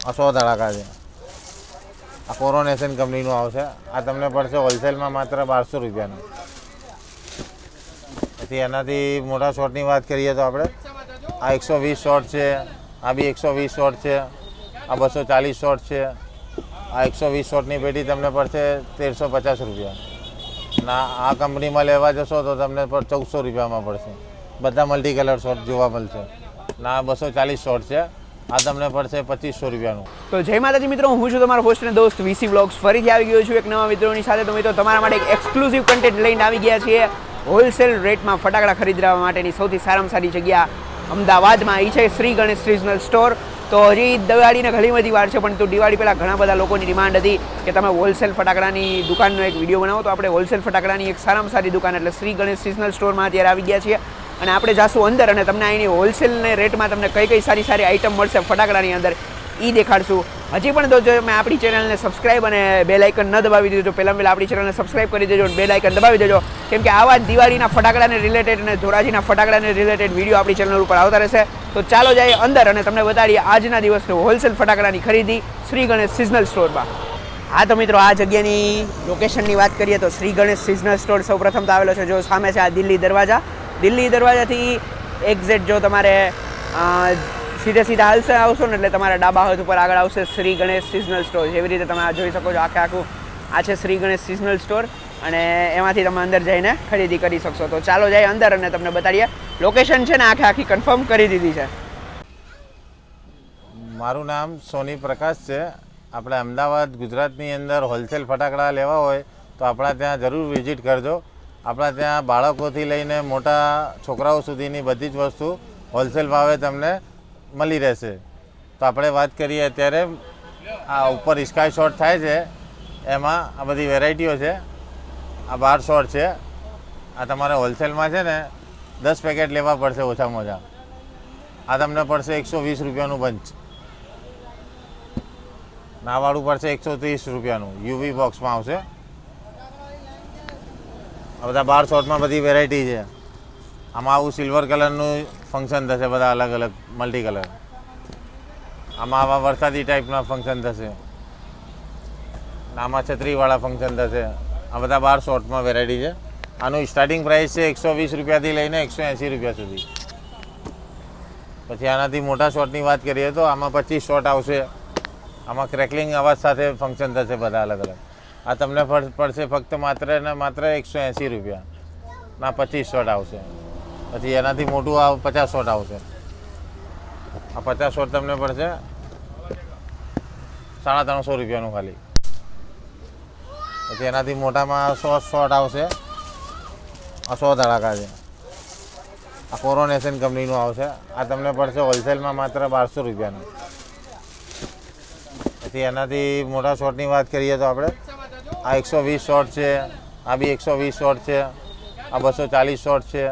100 ધડાકા છે. આ કોરોનેશન કંપનીનું આવશે. આ તમને પડશે હોલસેલમાં માત્ર 1200 રૂપિયાનું. પછી એનાથી મોટા શોર્ટની વાત કરીએ તો આપણે આ 120 શોર્ટ છે, આ બી 120 શોર્ટ છે, આ 240 શોર્ટ છે. આ 120 શોર્ટની પેટી તમને પડશે 1350 રૂપિયા. ના આ કંપનીમાં લેવા જશો તો તમને 1400 રૂપિયામાં પડશે. બધા મલ્ટી કલર શોર્ટ જોવા મળશે. ના 240 શોર્ટ છે, આ તમને પડશે 2500 રૂપિયાનું. તો જય માતાજી મિત્રો, હું છું તમારો હોસ્ટ અને દોસ્ત વીસી બ્લોગ્સ. ફરીથી આવી ગયો છું એક નવા મિત્રોની સાથે. તો મિત્રો તમારા માટે એક એક્સક્લુઝિવ કન્ટેન્ટ લઈને આવી ગયા છીએ. હોલસેલ રેટમાં ફટાકડા ખરીદવા માટેની સૌથી સારામાં સારી જગ્યા અમદાવાદમાં એ છે શ્રી ગણેશ સિઝનલ સ્ટોર. તો હજી દિવાળીને ઘણી બધી વાર છે, પણ તો દિવાળી પહેલાં ઘણા બધા લોકોની ડિમાન્ડ હતી કે તમે હોલસેલ ફટાકડાની દુકાનનો એક વિડીયો બનાવો. તો આપણે હોલસેલ ફટાકડાની એક સારામાં સારી દુકાન એટલે શ્રી ગણેશ સિઝનલ સ્ટોરમાં અત્યારે આવી ગયા છીએ. અને આપણે જાશું અંદર અને તમને અહીંની હોલસેલને રેટમાં તમને કઈ કઈ સારી સારી આઇટમ મળશે ફટાકડાની અંદર એ દેખાડશું. હજી પણ તો જો મેં આપણી ચેનલને સબસ્ક્રાઈબ અને બેલ આઇકન ન દબાવી દીધું તો પહેલાં આપણી ચેનલને સબસ્ક્રાઈબ કરી દેજો અને બેલ આઇકન દબાવી દેજો, કેમ કે આવા જ દિવાળીના ફટાકડાને રિલેટેડ અને ધોરાજીના ફટાકડાને રિલેટેડ વિડીયો આપણી ચેનલ ઉપર આવતા રહેશે. તો ચાલો જઈએ અંદર અને તમને બતાડીએ આજના દિવસનું હોલસેલ ફટાકડાની ખરીદી શ્રી ગણેશ સિઝનલ સ્ટોરમાં. હા તો મિત્રો, આ જગ્યાની લોકેશનની વાત કરીએ તો શ્રી ગણેશ સિઝનલ સ્ટોર સૌ પ્રથમ તો આવેલો છે જો સામે છે આ દિલ્હી દરવાજાથી એક્ઝેક્ટ જો તમારે સીધા આવશો ને એટલે તમારા ડાબા હાથ ઉપર આગળ આવશે શ્રી ગણેશ સિઝનલ સ્ટોર. જેવી રીતે તમે આ જોઈ શકો છો આખું આ છે શ્રી ગણેશ સિઝનલ સ્ટોર અને એમાંથી તમે અંદર જઈને ખરીદી કરી શકશો. તો ચાલો જઈએ અંદર અને તમને બતાડીએ. લોકેશન છે ને આખી કન્ફર્મ કરી દીધી છે. મારું નામ સોની પ્રકાશ છે. આપણે અમદાવાદ ગુજરાતની અંદર હોલસેલ ફટાકડા લેવા હોય તો આપણા ત્યાં જરૂર વિઝિટ કરજો. આપણા ત્યાં બાળકોથી લઈને મોટા છોકરાઓ સુધીની બધી જ વસ્તુ હોલસેલ ભાવે તમને મળી રહેશે. તો આપણે વાત કરીએ અત્યારે આ ઉપર સ્કાય શોટ થાય છે એમાં આ બધી વેરાયટીઓ છે. આ 12 શોટ છે. આ તમારે હોલસેલમાં છે ને 10 પેકેટ લેવા પડશે ઓછામાં ઓછા. આ તમને પડશે 120 રૂપિયાનું બંચ. નાવાળું પડશે 130 રૂપિયાનું, યુવી બોક્સમાં આવશે. આ બધા 12 શોટમાં બધી વેરાયટી છે. આમાં આવું સિલ્વર કલરનું ફંક્શન થશે, બધા અલગ અલગ મલ્ટી કલર. આમાં આવા વરસાદી ટાઈપના ફંક્શન થશે. આમાં છત્રીવાળા ફંક્શન થશે. આ બધા 12 શોટમાં વેરાયટી છે. આનું સ્ટાર્ટિંગ પ્રાઇસ છે 120 રૂપિયાથી લઈને 180 રૂપિયા સુધી. પછી આનાથી મોટા શોટની વાત કરીએ તો આમાં 25 શોટ આવશે. આમાં ક્રેકલિંગ અવાજ સાથે ફંક્શન થશે બધા અલગ અલગ. આ તમને પડશે ફક્ત માત્ર ને માત્ર 180 રૂપિયા ના 25 શોટ આવશે. પછી એનાથી મોટું 50 શોટ આવશે. આ 50 શોટ તમને પડશે 350 રૂપિયાનું ખાલી. પછી એનાથી મોટામાં 100 શોટ આવશે. આ 100 ધડાકા છે. આ કોરોનેશન કંપનીનું આવશે. આ તમને પડશે હોલસેલમાં માત્ર 1200 રૂપિયાનું. પછી એનાથી મોટા શોટની વાત કરીએ તો આપણે આ 120 શોટ છે, આ બી 120 શોટ છે, આ 240 શોટ છે.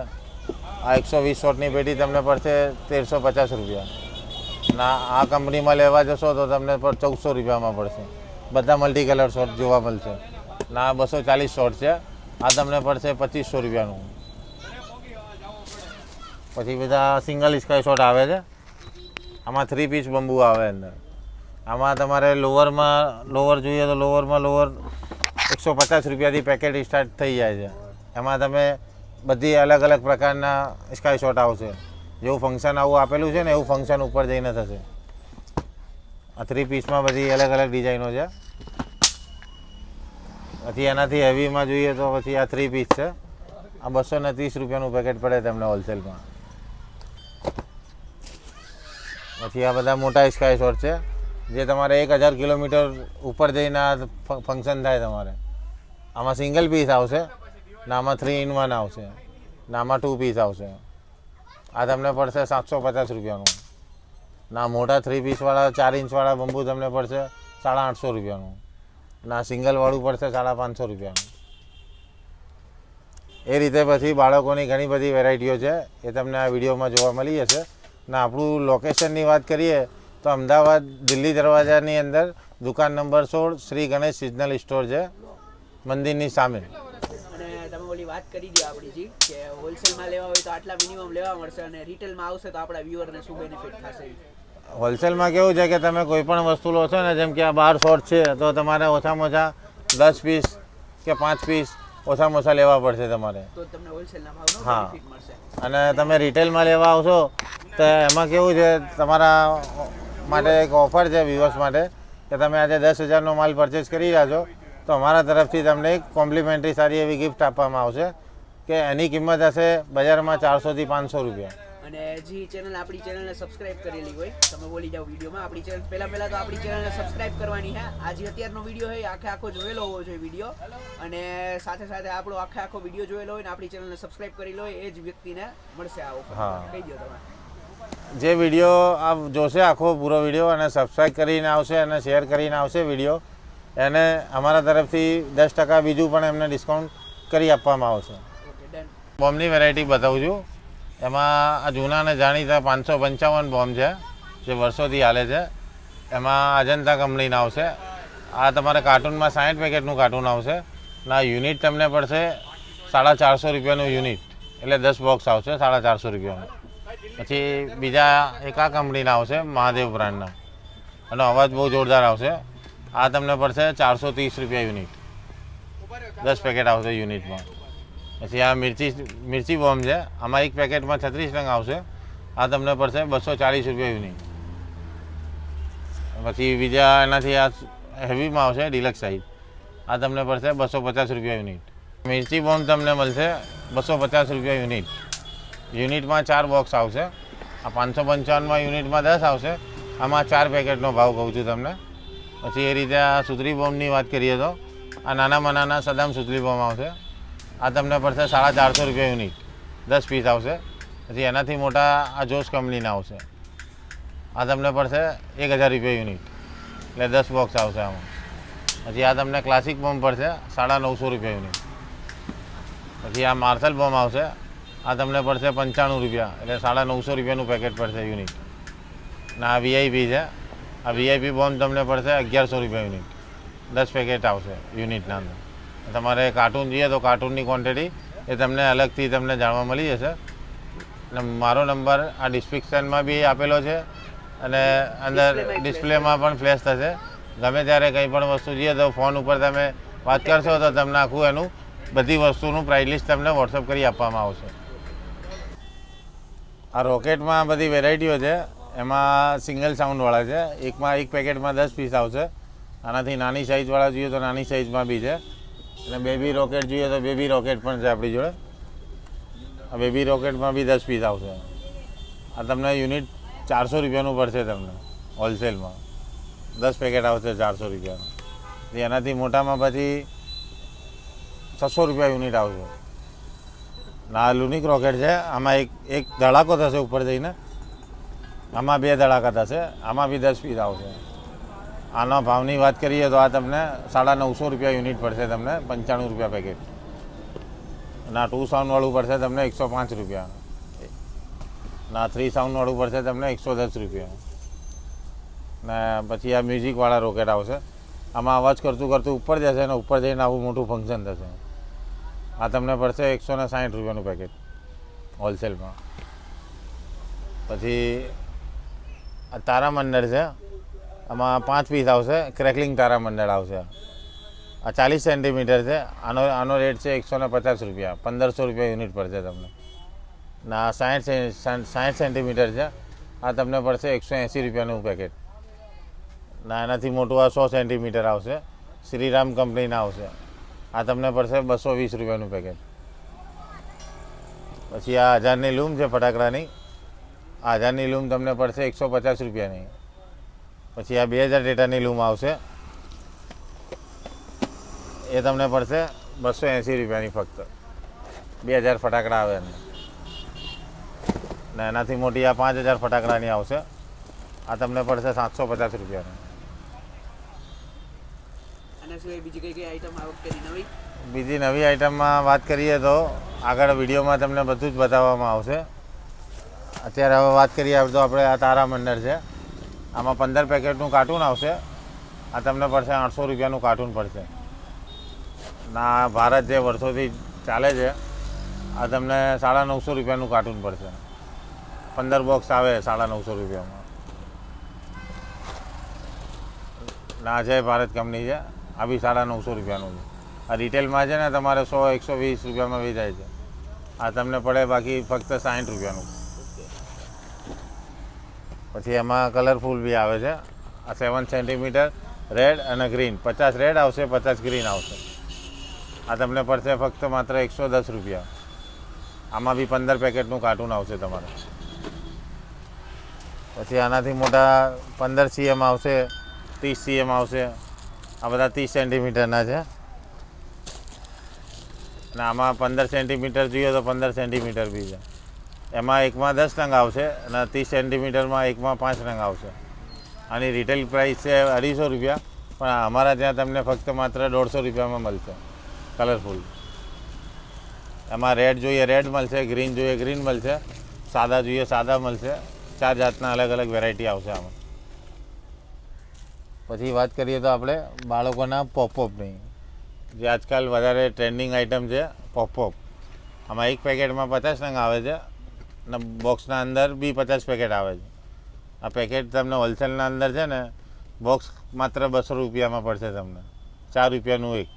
આ 120 શોટની પેટી તમને પડશે 1350 રૂપિયા. ના આ કંપનીમાં લેવા જશો તો તમને 1400 રૂપિયામાં પડશે. બધા મલ્ટી કલર શોટ જોવા મળશે. ના 240 શોટ છે, આ તમને પડશે 2500 રૂપિયાનું. પછી બધા સિંગલ સ્કાય શોટ આવે છે. આમાં 3 પીસ બંબુ આવે અંદર. આમાં તમારે લોવર જોઈએ તો લોવરમાં 150 રૂપિયાથી પેકેટ સ્ટાર્ટ થઈ જાય છે. એમાં તમે બધી અલગ અલગ પ્રકારના સ્કાય શોટ આવશે. જેવું ફંક્શન આવું આપેલું છે ને એવું ફંક્શન ઉપર જઈને થશે. આ 3 પીસમાં બધી અલગ અલગ ડિઝાઇનો છે. પછી એનાથી હેવીમાં જોઈએ તો પછી આ 3 પીસ છે. આ 230 રૂપિયાનું પેકેટ પડે તમને હોલસેલમાં. પછી આ બધા મોટા સ્કાય શોટ છે જે તમારે 1000 કિલોમીટર ઉપર જઈને આ ફંક્શન થાય તમારે. આમાં સિંગલ પીસ આવશે ને આમાં 3 in 1 આવશે ને આમાં 2 પીસ આવશે. આ તમને પડશે 750 રૂપિયાનું. ના મોટા 3 પીસવાળા 4 ઇંચવાળા બંબુ તમને પડશે 850 રૂપિયાનું. ના સિંગલવાળું પડશે 550 રૂપિયાનું. એ રીતે પછી બાળકોની ઘણી બધી વેરાયટીઓ છે, એ તમને આ વિડીયોમાં જોવા મળી જશે. ને આપણું લોકેશનની વાત કરીએ તો અમદાવાદ દિલ્હી દરવાજાની અંદર દુકાન number 16 Shri Ganesh seasonal store છે, મંદિરની સામે. અને તમે ઓલી વાત કરી દી આપણી કે હોલસેલમાં લેવા હોય તો આટલા મિનિમમ લેવા મળશે અને રિટેલમાં આવશે તો આપણા વ્યુઅરને શું બેનિફિટ થશે? હોલસેલમાં કેવું છે કે તમે કોઈ પણ વસ્તુ લો છો ને, જેમ કે આ 12 શોર્ટ છે તો તમારે ઓછામાં ઓછા 10 પીસ કે 5 પીસ ઓછામાં ઓછા લેવા પડશે તમારે. તો તમને હોલસેલના ભાવનો હા. બેનિફિટ મળશે. અને તમે રિટેલમાં લેવા આવશો તો એમાં કેવું છે, તમારા માટે એક ઓફર છે વ્યુઅર્સ માટે કે તમે આજે 10,000નો માલ પરચેસ કરી રહ્યા છો તો અમારા તરફથી તમને એક કોમ્પ્લિમેન્ટરી સારી એવી ગિફ્ટ આપવામાં આવશે કે એની કિંમત હશે બજારમાં 400 થી 500 રૂપિયા. અને જે આપણી ચેનલને સબસ્ક્રાઇબ કરેલી હોય, તમે બોલી જાઓ વિડીયોમાં, આપણી ચેનલ પહેલા તો આપણી ચેનલને સબસ્ક્રાઇબ કરવાની છે. આ જે અત્યારનો વિડીયો છે આખો જોયેલો હોવો જોઈએ વિડીયો, અને સાથે સાથે આપણો આખો વિડીયો જોયેલો હોય ને આપણી ચેનલને સબસ્ક્રાઇબ કરેલો હોય એ જ વ્યક્તિને મળશે આ ઓફર. હા. કહી દો તમે. જે વિડીયો આ જોશે આખો પૂરો વિડીયો અને સબસ્ક્રાઈબ કરીને આવશે અને શેર કરીને આવશે વિડીયો, એને અમારા તરફથી 10% બીજું પણ એમને ડિસ્કાઉન્ટ કરી આપવામાં આવશે. Okay, done. બોમ્બની વેરાયટી બતાવું છું. એમાં આ જૂના અને જાણીતા 555 બોમ્બ છે જે વર્ષોથી હાલે છે. એમાં અજંતા કંપનીના આવશે. આ તમારે કાર્ટૂનમાં 60 પેકેટનું કાર્ટૂન આવશે. ના યુનિટ તમને પડશે 450 રૂપિયાનું યુનિટ, એટલે 10 બોક્સ આવશે 450 રૂપિયાનું. પછી બીજા એક આ કંપનીના આવશે મહાદેવ બ્રાન્ડના, એનો અવાજ બહુ જોરદાર આવશે. આ તમને પડશે 430 રૂપિયા યુનિટ, 10 પેકેટ આવશે યુનિટમાં. પછી આ મિર્ચી બોમ્બ છે, આમાં એક પેકેટમાં 36 રંગ આવશે. આ તમને પડશે 240 રૂપિયા યુનિટ. પછી બીજા એનાથી આ હેવીમાં આવશે ડિલક્સ સાઇઝ, આ તમને પડશે 250 રૂપિયા યુનિટ. મિર્ચી બોમ્બ તમને મળશે 250 રૂપિયા યુનિટ. યુનિટમાં 4 બોક્સ આવશે. આ 555માં યુનિટમાં 10 આવશે. આમાં 4 પેકેટનો ભાવ કહું છું તમને. પછી એ રીતે આ સુતરી બોમ્બની વાત કરીએ તો આ નાનામાં નાના સદામ સુતરી બોમ્બ આવશે. આ તમને પડશે 450 રૂપિયા યુનિટ, 10 પીસ આવશે. પછી એનાથી મોટા આ જોશ કંપનીના આવશે. આ તમને પડશે 1000 રૂપિયા યુનિટ, એટલે 10 બોક્સ આવશે આમાં. પછી આ તમને ક્લાસિક બોમ્બ પડશે 950 રૂપિયા યુનિટ. પછી આ માર્શલ બોમ્બ આવશે. આ તમને પડશે 95 રૂપિયા, એટલે 950 રૂપિયાનું પેકેટ પડશે યુનિટ. અને આ વીઆઈપી છે. આ વીઆઈપી બોમ્બ તમને પડશે 1100 રૂપિયા યુનિટ, 10 પેકેટ આવશે યુનિટના અંદર. તમારે કાર્ટૂન જોઈએ તો કાર્ટૂનની ક્વોન્ટિટી એ તમને અલગથી તમને જાણવા મળી જશે. અને મારો નંબર આ ડિસ્ક્રિપ્શનમાં બી આપેલો છે અને અંદર ડિસ્પ્લેમાં પણ ફ્લેશ થશે. ગમે ત્યારે કંઈ પણ વસ્તુ જોઈએ તો ફોન ઉપર તમે વાત કરશો તો તમને આખું એનું બધી વસ્તુનું પ્રાઇસ લિસ્ટ તમને વોટ્સઅપ કરી આપવામાં આવશે. આ રોકેટમાં બધી વેરાયટીઓ છે. એમાં સિંગલ સાઉન્ડવાળા છે. એક પેકેટમાં 10 પીસ આવશે. આનાથી નાની સાઇઝવાળા જોઈએ તો નાની સાઇઝમાં બી છે. અને બેબી રોકેટ જોઈએ તો બેબી રોકેટ પણ છે આપણી જોડે. આ બેબી રોકેટમાં બી 10 પીસ આવશે. આ તમને યુનિટ 400 રૂપિયાનું પડશે તમને હોલસેલમાં. 10 પેકેટ આવશે 400 રૂપિયાનું. એનાથી મોટામાં પછી 600 રૂપિયા યુનિટ આવશે. આ લુનિક રોકેટ છે. આમાં એક ધડાકો થશે ઉપર જઈને, આમાં 2 ધડાકા થશે. આમાં બી 10 પીસ આવશે. આના ભાવની વાત કરીએ તો આ તમને 950 રૂપિયા યુનિટ પડશે તમને, 95 રૂપિયા પેકેટ. અને આ 2 સાઉન્ડવાળું પડશે તમને 105 રૂપિયા. અને આ 3 સાઉન્ડવાળું પડશે તમને 110 રૂપિયા. ને પછી આ મ્યુઝિકવાળા રોકેટ આવશે. આમાં અવાજ કરતું ઉપર જશે અને ઉપર જઈને આવું મોટું ફંક્શન થશે. આ તમને પડશે 160 રૂપિયાનું પેકેટ હોલસેલમાં. પછી આ તારામંડળ છે. આમાં 5 પીસ આવશે. ક્રેકલિંગ તારામંડળ આવશે. આ 40 સેન્ટીમીટર છે. આનો રેટ છે 150 રૂપિયા, 1500 રૂપિયા યુનિટ પડશે તમને. ને આ 60 સેન્ટીમીટર છે. આ તમને પડશે 180 રૂપિયાનું પેકેટ. ના એનાથી મોટું આ 100 સેન્ટીમીટર આવશે. શ્રીરામ કંપનીના આવશે. આ તમને પડશે 220 રૂપિયાનું પેકેટ. પછી આ 1000ની લૂમ છે ફટાકડાની. આ 1000ની લૂમ તમને પડશે 150 રૂપિયાની. પછી આ 2000 ડેટાની લૂમ આવશે. એ તમને પડશે 280 રૂપિયાની ફક્ત. 2000 ફટાકડા આવે ને એનાથી મોટી આ 5000 ફટાકડાની આવશે. આ તમને પડશે 750 રૂપિયાની. બીજી નવી આઈટમમાં વાત કરીએ તો આગળ વિડીયોમાં તમને બધું જ બતાવવામાં આવશે. અત્યારે હવે વાત કરીએ તો આપણે આ તારામંડળ છે. આમાં 15 પેકેટનું કાર્ટૂન આવશે. આ તમને પડશે 800 રૂપિયાનું કાર્ટૂન પડશે. ના ભારત જે વર્ષોથી ચાલે છે, આ તમને 950 રૂપિયાનું કાર્ટૂન પડશે. 15 બોક્સ આવે 950 રૂપિયામાં. ના જય ભારત કંપની છે. આ બી 950 રૂપિયાનું છે. આ રિટેલમાં છે ને તમારે 100-120 રૂપિયામાં વેચાય છે. આ તમને પડે બાકી ફક્ત 60 રૂપિયાનું. પછી એમાં કલરફુલ બી આવે છે. આ 7 સેન્ટીમીટર રેડ અને ગ્રીન, 50 રેડ આવશે, 50 ગ્રીન આવશે. આ તમને પડશે ફક્ત માત્ર 110 રૂપિયા. આમાં બી 15 પેકેટનું કાર્ટૂન આવશે તમારે. પછી આનાથી મોટા 15 cm આવશે, 30 cm આવશે. આ બધા 30 સેન્ટીમીટરના છે. અને આમાં 15 સેન્ટીમીટર જોઈએ તો 15 સેન્ટીમીટર બી છે. એમાં એકમાં 10 નંગ આવશે અને 30 સેન્ટીમીટરમાં એકમાં 5 નંગ આવશે. આની રિટેલ પ્રાઇસ છે 250 રૂપિયા, પણ અમારા ત્યાં તમને ફક્ત માત્ર 150 રૂપિયામાં મળશે કલરફુલ. એમાં રેડ જોઈએ રેડ મળશે, ગ્રીન જોઈએ ગ્રીન મળશે, સાદા જોઈએ સાદા મળશે. 4 જાતના અલગ અલગ વેરાયટી આવશે આમાં. પછી વાત કરીએ તો આપણે બાળકોના પોપઅપની, જે આજકાલ વધારે ટ્રેન્ડિંગ આઇટમ છે પોપઅપ. આમાં એક પેકેટમાં 50 નંગ આવે છે અને બોક્સના અંદર બી 50 પેકેટ આવે છે. આ પેકેટ તમને હોલસેલના અંદર છે ને બોક્સ માત્ર 200 રૂપિયામાં પડશે તમને, 4 રૂપિયાનું એક.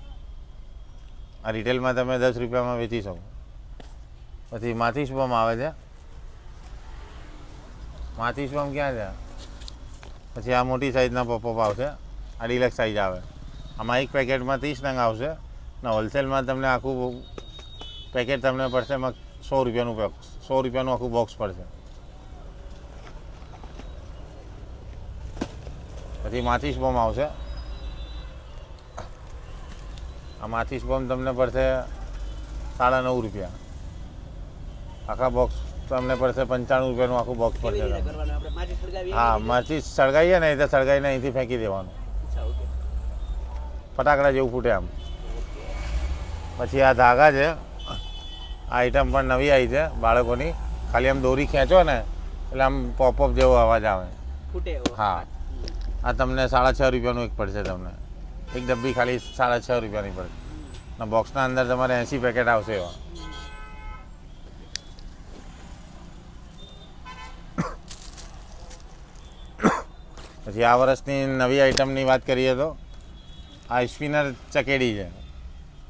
આ રિટેલમાં તમે 10 રૂપિયામાં વેચી શકો. પછી માચીસ બોમ્બ આવે છે. માચીસ બોમ્બ ક્યાં છે? પછી આ મોટી સાઇઝના પોપઅપ આવશે. આ ડિલક્સ સાઇઝ આવે. આમાં એક પેકેટમાં 30 નંગ આવશે અને હોલસેલમાં તમને આખું પેકેટ તમને પડશે 100 રૂપિયાનું 100 રૂપિયાનું આખું બોક્સ પડશે. પછી માચીસ બોમ્બ આવશે. આ માચીસ બોમ્બ તમને પડશે 9.5 રૂપિયા. આખા બોક્સ તમને પડશે 95 રૂપિયાનું આખું બોક્સ પડશે તમને. હા, માચીસ સળગાવીએ ને એટલે સળગાવીને અહીંથી ફેંકી દેવાનું, ફટાકડા જેવું ફૂટે આમ. પછી આ ધાગા છે. આ આઈટમ પણ નવી આવી છે બાળકોની. ખાલી આમ દોરી ખેંચો ને એટલે આમ પોપઅપ જેવો અવાજ આવે. હા, આ તમને 6.5 રૂપિયાનું એક પડશે તમને. એક ડબ્બી ખાલી 6.5 રૂપિયાની પડશે. અને બોક્સના અંદર તમારે 80 પેકેટ આવશે એવા. પછી આ વર્ષની નવી આઈટમની વાત કરીએ તો આ સ્પિનર ચકેડી છે.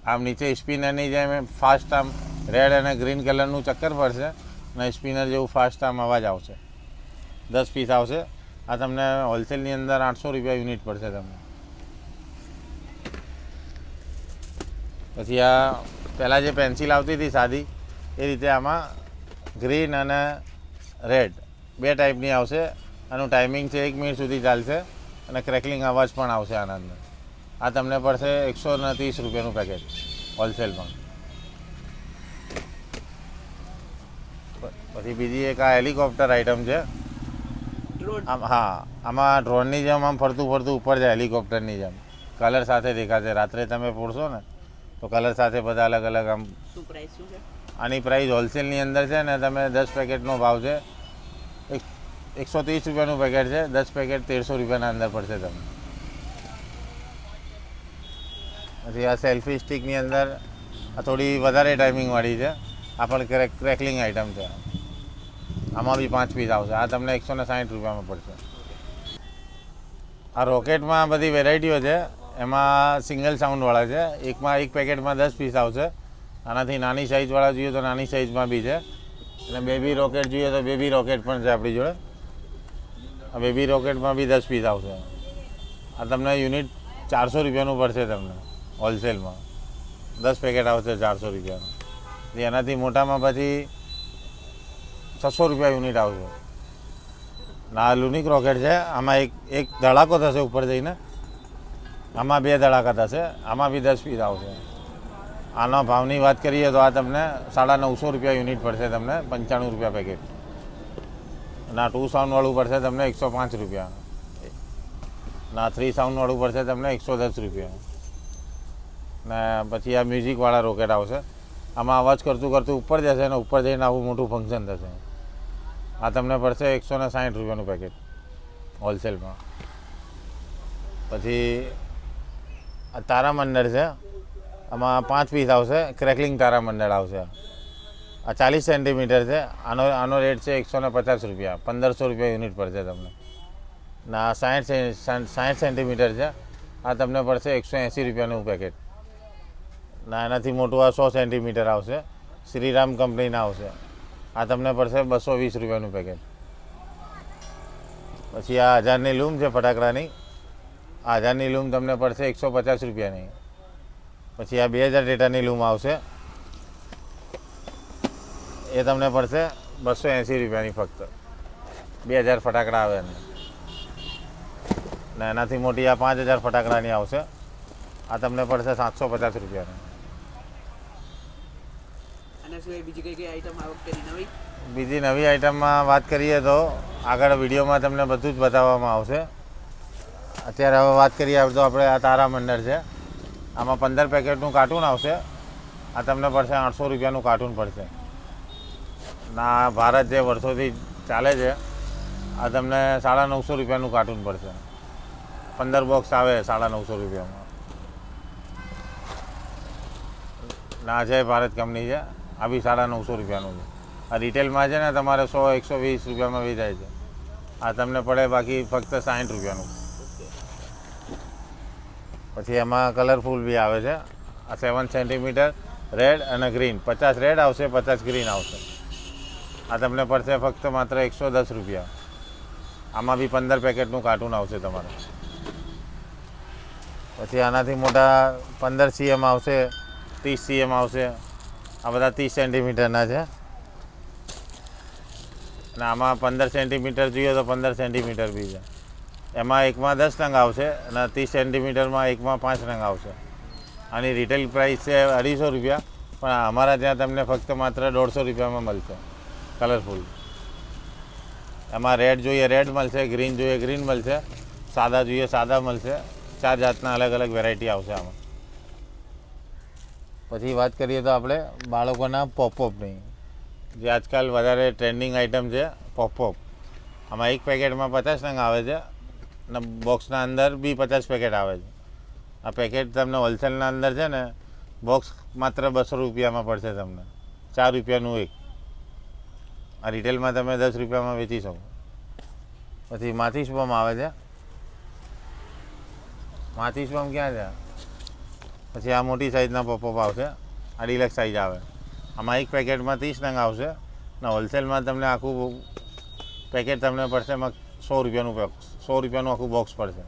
આમ નીચે સ્પિનરની જેમ ફાસ્ટ આમ રેડ અને ગ્રીન કલરનું ચક્કર પડશે અને સ્પિનર જેવું ફાસ્ટ આમ અવાજ આવશે. 10 પીસ આવશે. આ તમને હોલસેલની અંદર 800 રૂપિયા યુનિટ પડશે તમને. પછી આ પહેલાં જે પેન્સિલ આવતી હતી સાદી, એ રીતે આમાં ગ્રીન અને રેડ 2 ટાઈપની આવશે. આનું ટાઈમિંગ છે 1 મિનિટ સુધી ચાલશે અને ક્રેકલિંગ અવાજ પણ આવશે આના અંદર. આ તમને પડશે 130 રૂપિયાનું પેકેટ હોલસેલમાં. પછી બીજી એક આ હેલિકોપ્ટર આઇટમ છે. આમ હા, આમાં ડ્રોનની જેમ આમ ફરતું ફરતું ઉપર જાય હેલિકોપ્ટરની જેમ. કલર સાથે દેખાશે. રાત્રે તમે પોડશો ને તો કલર સાથે બધા અલગ અલગ આમ. આની પ્રાઇસ હોલસેલની અંદર છે ને તમે 10 પેકેટનો ભાવ છે 130 રૂપિયાનું પેકેટ છે. 10 પેકેટ 1300 રૂપિયાના અંદર પડશે તમને. પછી આ સેલ્ફી સ્ટિકની અંદર આ થોડી વધારે ટાઈમિંગવાળી છે. આ પણ ક્રેકલિંગ આઇટમ છે. આમાં બી 5 પીસ આવશે. આ તમને 160 રૂપિયામાં પડશે. આ રોકેટમાં બધી વેરાયટીઓ છે. એમાં સિંગલ સાઉન્ડવાળા છે. એક પેકેટમાં 10 પીસ આવશે. આનાથી નાની સાઇઝવાળા જોઈએ તો નાની સાઇઝમાં બી છે. અને બેબી રોકેટ જોઈએ તો બેબી રોકેટ પણ છે આપણી જોડે. આ બેબી રોકેટમાં બી 10 પીસ આવશે. આ તમને યુનિટ 400 રૂપિયાનું પડશે તમને હોલસેલમાં. 10 પેકેટ આવશે 400 રૂપિયાનું. એનાથી મોટામાં પછી 600 રૂપિયા યુનિટ આવશે. આ લુનિક રોકેટ છે. આમાં એક ધડાકો થશે ઉપર જઈને, આમાં 2 ધડાકા થશે. આમાં બી 10 પીસ આવશે. આના ભાવની વાત કરીએ તો આ તમને 950 રૂપિયા યુનિટ પડશે તમને, 95 રૂપિયા પેકેટ. અને આ 2 સાઉન્ડવાળું પડશે તમને 105 રૂપિયા. ના 3 સાઉન્ડવાળું પડશે તમને 110 રૂપિયા. ને પછી આ મ્યુઝિકવાળા રોકેટ આવશે. આમાં અવાજ કરતું કરતું ઉપર જશે અને ઉપર જઈને આવું મોટું ફંક્શન થશે. આ તમને પડશે 160 રૂપિયાનું પેકેટ હોલસેલમાં. પછી આ તારામંડળ છે. આમાં 5 પીસ આવશે. ક્રેકલિંગ તારામંડળ આવશે. આ 40 સેન્ટીમીટર છે. આનો રેટ છે 150 રૂપિયા. 1500 રૂપિયા યુનિટ પડશે તમને. ના 60 સેન્ટીમીટર છે. આ તમને પડશે 180 રૂપિયાનું પેકેટ. ના એનાથી મોટું આ 100 સેન્ટીમીટર આવશે, શ્રીરામ કંપનીના આવશે. આ તમને પડશે 220 રૂપિયાનું પેકેટ. પછી આ 1000ની લૂમ છે ફટાકડાની, આ 1000ની લૂમ તમને પડશે 150 રૂપિયાની. પછી આ 2000 ડેટાની લૂમ આવશે, એ તમને પડશે 280 રૂપિયાની ફક્ત. 2000 ફટાકડા આવે એને. ને એનાથી મોટી આ 5000 ફટાકડાની આવશે, આ તમને પડશે 750 રૂપિયાની. આના સિવાય બીજી કઈ કઈ આઈટમ આ વખતેની નવી? બીજી નવી આઈટમમાં વાત કરીએ તો આગળ વિડીયોમાં તમને બધું જ બતાવવામાં આવશે. અત્યારે હવે વાત કરીએ તો આપણે આ તારામંડળ છે, આમાં 15 પેકેટનું કાર્ટૂન આવશે, આ તમને પડશે 800 રૂપિયાનું કાર્ટૂન પડશે. ના ભારત જે વર્ષોથી ચાલે છે, આ તમને 950 રૂપિયાનું કાર્ટૂન પડશે. 15 બોક્સ આવે 950 રૂપિયામાં. ના જય ભારત કંપની છે, આ બી 950 રૂપિયાનું છે. આ રિટેલમાં છે ને તમારે 100-120 રૂપિયામાં વેચાય છે, આ તમને પડે બાકી ફક્ત 60 રૂપિયાનું. પછી એમાં કલરફુલ બી આવે છે, આ 7 સેન્ટીમીટર રેડ અને ગ્રીન, 50 રેડ આવશે 50 ગ્રીન આવશે. આ તમને પડશે ફક્ત માત્ર 110 રૂપિયા. આમાં બી 15 પેકેટનું કાર્ટૂન આવશે તમારે. પછી આનાથી મોટા 15 cm આવશે, 30 cm આવશે. આ બધા 30 સેન્ટીમીટરના છે. અને આમાં 15 સેન્ટીમીટર જોઈએ તો 15 સેન્ટીમીટર બી છે. એમાં એકમાં 10 નંગ આવશે અને 30 સેન્ટીમીટરમાં એકમાં 5 નંગ આવશે. આની રિટેલ પ્રાઇસ છે 250 રૂપિયા, પણ અમારા ત્યાં તમને ફક્ત માત્ર 150 રૂપિયામાં મળશે કલરફુલ. એમાં રેડ જોઈએ રેડ મળશે, ગ્રીન જોઈએ ગ્રીન મળશે, સાદા જોઈએ સાદા મળશે. 4 જાતના અલગ અલગ વેરાયટી આવશે આમાં. પછી વાત કરીએ તો આપણે બાળકોના પોપઅપની, જે આજકાલ વધારે ટ્રેન્ડિંગ આઇટમ છે પોપઅપ. આમાં એક પેકેટમાં 50 નંગ આવે છે અને બોક્સના અંદર બી 50 પેકેટ આવે છે. આ પેકેટ તમને હોલસેલના અંદર છે ને બોક્સ માત્ર 200 રૂપિયામાં પડશે તમને, 4 રૂપિયાનું એક. આ રિટેલમાં તમે 10 રૂપિયામાં વેચી શકો. પછી માચીસ બોમ્બ આવે છે, માચીસ બોમ્બ ક્યાં છે? પછી આ મોટી સાઇઝના પોપઅપ આવશે, આ ડિલક્સ સાઇઝ આવે. આમાં એક પેકેટમાં 30 નંગ આવશે અને હોલસેલમાં તમને આખું પેકેટ તમને પડશે 100 રૂપિયાનું 100 રૂપિયાનું આખું બોક્સ પડશે.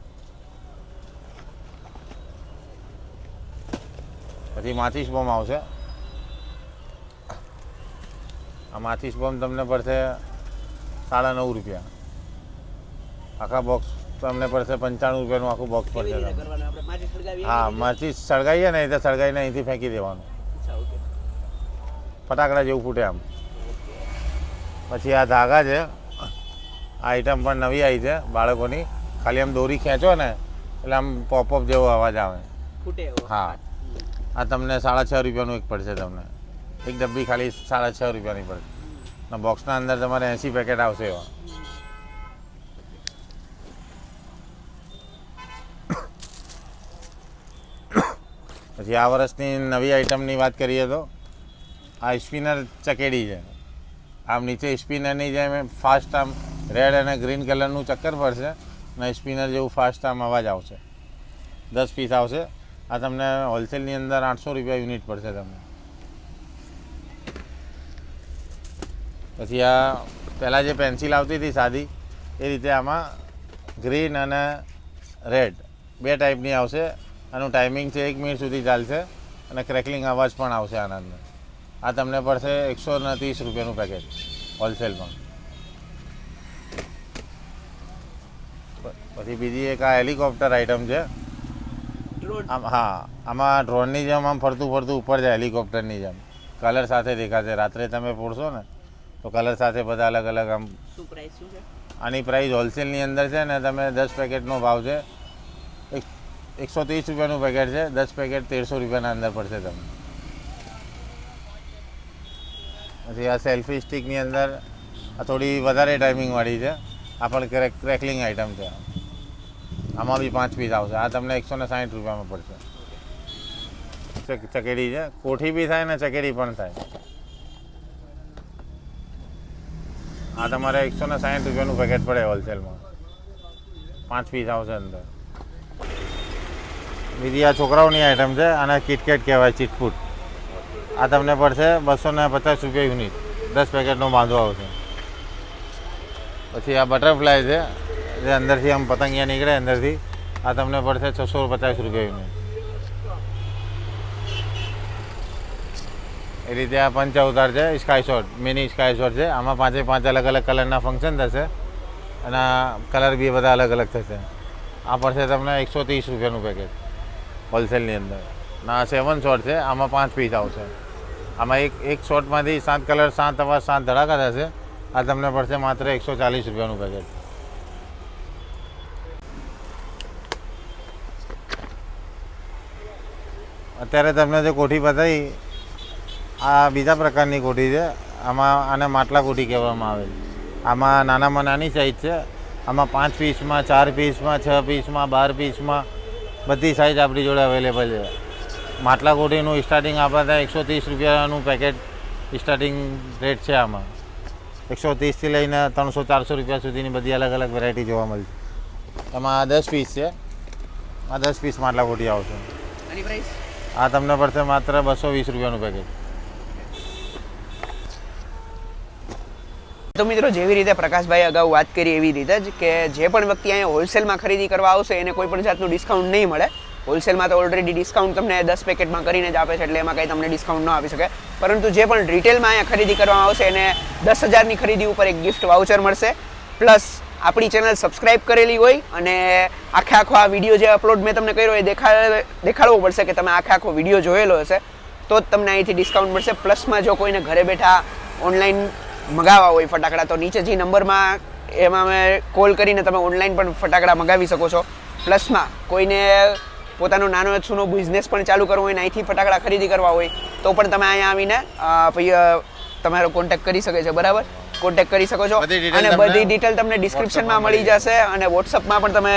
પછી માચીસ બોમ્બ આવશે, આ માચીસ બોમ્બ તમને પડશે 9.5 રૂપિયા. આખા બોક્સ તમને પડશે 95 રૂપિયાનું આખું બોક્સ પડશે તમને. હા, માચીસ સળગાવીએ ને એ તો સળગાવીને અહીંથી ફેંકી દેવાનું, ફટાકડા જેવું ફૂટે આમ. પછી આ ધાગા છે, આ આઈટમ પણ નવી આવી છે બાળકોની. ખાલી આમ દોરી ખેંચો ને એટલે આમ પોપઅપ જેવો અવાજ આવે. હા, આ તમને 6.5 રૂપિયાનું એક પડશે તમને. એક ડબ્બી ખાલી 6.5 રૂપિયાની પડશે અને બોક્સના અંદર તમારે 80 પેકેટ આવશે એવા. પછી આ વર્ષની નવી આઈટમની વાત કરીએ તો આ સ્પિનર ચકેડી છે. આમ નીચે સ્પિનરની જેમ ફાસ્ટ આમ રેડ અને ગ્રીન કલરનું ચક્કર પડશે અને સ્પિનર જેવું ફાસ્ટ આમ અવાજ આવશે. 10 પીસ આવશે. આ તમને હોલસેલની અંદર 800 રૂપિયા યુનિટ પડશે તમને. પછી આ પહેલાં જે પેન્સિલ આવતી હતી સાદી, એ રીતે આમાં ગ્રીન અને રેડ 2 ટાઈપની આવશે. આનું ટાઈમિંગ છે 1 મિનિટ સુધી ચાલશે અને ક્રેકલિંગ અવાજ પણ આવશે આના અંદર. આ તમને પડશે 130 રૂપિયાનું પેકેટ હોલસેલમાં. પછી બીજી એક આ હેલિકોપ્ટર આઇટમ છે. આમ હા, આમાં ડ્રોનની જેમ આમ ફરતું ફરતું ઉપર જાય હેલિકોપ્ટરની જેમ, કલર સાથે દેખાશે. રાત્રે તમે ફોડશો ને તો કલર સાથે બધા અલગ અલગ આમ. શું પ્રાઇસ શું છે આની પ્રાઇસ હોલસેલની અંદર છે ને તમે 10 પેકેટનો ભાવ છે 130 રૂપિયાનું પેકેટ છે. 10 પેકેટ 1300 રૂપિયાના અંદર પડશે તમને. પછી આ સેલ્ફી સ્ટિકની અંદર આ થોડી વધારે ટાઈમિંગવાળી છે. આ પણ ક્રેકલિંગ આઇટમ છે. આમાં બી 5 પીસ આવશે. આ તમને 160 રૂપિયામાં પડશે. ચકેડી છે, કોઠી બી થાય ને ચકેડી પણ થાય. આ તમારે 160 રૂપિયાનું પેકેટ પડે હોલસેલમાં. 5 પીસ આવશે અંદર. બીજી આ છોકરાઓની આઈટમ છે, આને કિટકેટ કહેવાય, ચીટફૂટ. આ તમને પડશે 250 રૂપિયા યુનિટ, 10 પેકેટનો બાંધો આવશે. પછી આ બટરફ્લાય છે, જે અંદરથી આમ પતંગિયા નીકળે અંદરથી, આ તમને પડશે 650 રૂપિયા યુનિટ. એ રીતે આ પંચ અવતાર છે, sky shot, mini sky shot છે. આમાં 5 અલગ અલગ કલરના ફંક્શન થશે અને કલર બી બધા અલગ અલગ થશે. આ પડશે તમને 130 રૂપિયાનું પેકેટ હોલસેલની અંદર. ના 7 શોટ છે, આમાં 5 પીસ આવશે. આમાં એક શોટમાંથી 7 કલર, 7 અવાજ, 7 ધડાકા થશે. આ તમને પડશે માત્ર 140 રૂપિયાનું પેકેટ. અત્યારે તમને જે કોઠી બતાવી, આ બીજા પ્રકારની કોઠી છે. આને માટલા કોઠી કહેવામાં આવે છે. આમાં નાનામાં નાની સાઈઝ છે. આમાં 5 પીસમાં, 4 પીસમાં, 6 પીસમાં, 12 પીસમાં બધી સાઈઝ આપણી જોડે અવેલેબલ છે. માટલા કોઠીનું સ્ટાર્ટિંગ આપણા ત્યાં 130 રૂપિયાનું પેકેટ સ્ટાર્ટિંગ રેટ છે. આમાં 130થી લઈને 300-400 રૂપિયા સુધીની બધી અલગ અલગ વેરાયટી જોવા મળશે. એમાં આ 10 પીસ છે. આ 10 પીસ માટલા કોઠી આવશે. એની પ્રાઇસ આ તમને પડશે માત્ર 220 રૂપિયાનું પેકેટ. તો મિત્રો, જેવી રીતે પ્રકાશભાઈ અગાઉ વાત કરી એવી રીતે જ કે જે પણ વ્યક્તિ અહીંયા હોલસેલમાં ખરીદી કરવા આવશે એને કોઈ પણ જાતનું ડિસ્કાઉન્ટ નહીં મળે. હોલસેલમાં તો ઓલરેડી ડિસ્કાઉન્ટ તમને 10 પેકેટમાં કરીને જ આપે છે, એટલે એમાં કંઈ તમને ડિસ્કાઉન્ટ ન આપી શકે. પરંતુ જે પણ રિટેલમાં અહીંયા ખરીદી કરવામાં આવશે એને 10,000ની ખરીદી ઉપર એક ગિફ્ટ વાઉચર મળશે. પ્લસ આપણી ચેનલ સબસ્ક્રાઇબ કરેલી હોય અને આખો આ વિડીયો જે અપલોડ મેં તમને કર્યો એ દેખાડવો પડશે કે તમે આખો વિડીયો જોયેલો હશે, તો જ તમને અહીંથી ડિસ્કાઉન્ટ મળશે. પ્લસમાં જો કોઈને ઘરે બેઠા ઓનલાઈન મગાવવા હોય ફટાકડા, તો નીચે જે નંબરમાં એમાં મેં કોલ કરીને તમે ઓનલાઈન પણ ફટાકડા મગાવી શકો છો. પ્લસમાં કોઈને પોતાનો નાનો એસુનો બિઝનેસ પણ ચાલુ કરવો હોય ને અહીંથી ફટાકડા ખરીદી કરવા હોય તો પણ તમે અહીંયા આવીને તમારો કોન્ટેક્ટ કરી શકે છે. બરાબર, કોન્ટેક્ટ કરી શકો છો. અને બધી ડિટેલ તમને ડિસ્ક્રિપ્શનમાં મળી જશે અને વોટ્સઅપમાં પણ તમે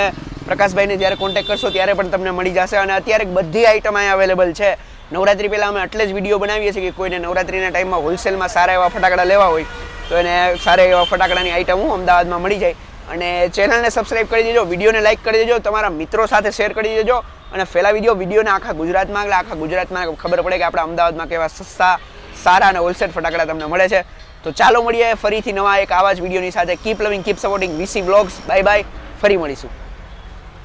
પ્રકાશભાઈને જ્યારે કોન્ટેક્ટ કરશો ત્યારે પણ તમને મળી જશે. અને અત્યારે બધી આઈટમ અહીંયા અવેલેબલ છે. નવરાત્રી પહેલાં અમે એટલે જ વિડીયો બનાવીએ છીએ કે કોઈને નવરાત્રીના ટાઈમમાં હોલસેલમાં સારા એવા ફટાકડા લેવા હોય તો એને સારા એવા ફટાકડાની આઈટમો અમદાવાદમાં મળી જાય. અને ચેનલને સબસ્ક્રાઇબ કરી દેજો, વિડીયોને લાઇક કરી દેજો, તમારા મિત્રો સાથે શેર કરી દેજો અને ફેલાવી દો વિડીયોને આખા ગુજરાતમાં. એટલે આખા ગુજરાતમાં ખબર પડે કે આપણા અમદાવાદમાં કેવા સસ્તા, સારા અને હોલસેલ ફટાકડા તમને મળે છે. તો ચાલો મળીએ ફરીથી નવા એક આવા જ વિડીયોની સાથે. કીપ લવિંગ, keep supporting VC vlogs. Bye bye, ફરી મળીશું.